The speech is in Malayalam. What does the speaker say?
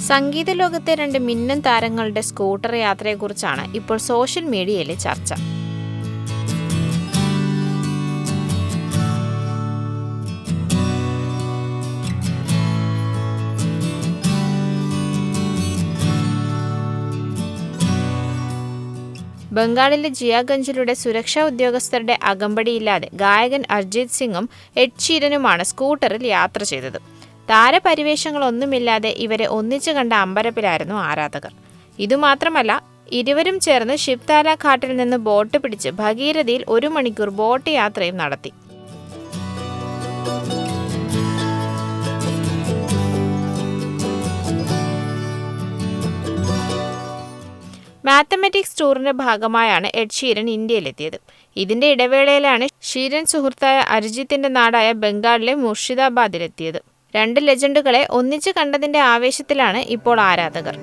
സംഗീത ലോകത്തെ രണ്ട് മിന്നൻ താരങ്ങളുടെ സ്കൂട്ടർ യാത്രയെക്കുറിച്ചാണ് ഇപ്പോൾ സോഷ്യൽ മീഡിയയിലെ ചർച്ച. ബംഗാളിലെ ജിയാഗഞ്ചിലൂടെ സുരക്ഷാ ഉദ്യോഗസ്ഥരുടെ അകമ്പടിയില്ലാതെ ഗായകൻ അർജിത് സിംഗും എഡ് ഷീരനുമാണ് സ്കൂട്ടറിൽ യാത്ര ചെയ്തത്. താരപരിവേഷങ്ങളൊന്നുമില്ലാതെ ഇവരെ ഒന്നിച്ചു കണ്ട അമ്പരപ്പിലായിരുന്നു ആരാധകർ. ഇതുമാത്രമല്ല, ഇരുവരും ചേർന്ന് ഷിപ്താല ഘാട്ടിൽ നിന്ന് ബോട്ട് പിടിച്ച് ഭഗീരഥയിൽ 1 മണിക്കൂർ ബോട്ട് യാത്രയും നടത്തി. മാത്തമാറ്റിക്സ് ടൂറിന്റെ ഭാഗമായാണ് എഡ് ഷീരൻ ഇന്ത്യയിലെത്തിയത്. ഇതിന്റെ ഇടവേളയിലാണ് ഷീരൻ സുഹൃത്തായ അരിജിത്തിന്റെ നാടായ ബംഗാളിലെ മുർഷിദാബാദിലെത്തിയത്. രണ്ട് ലെജൻഡുകളെ ഒന്നിച്ച് കണ്ടതിന്റെ ആവേശത്തിലാണ് ഇപ്പോൾ ആരാധകർ.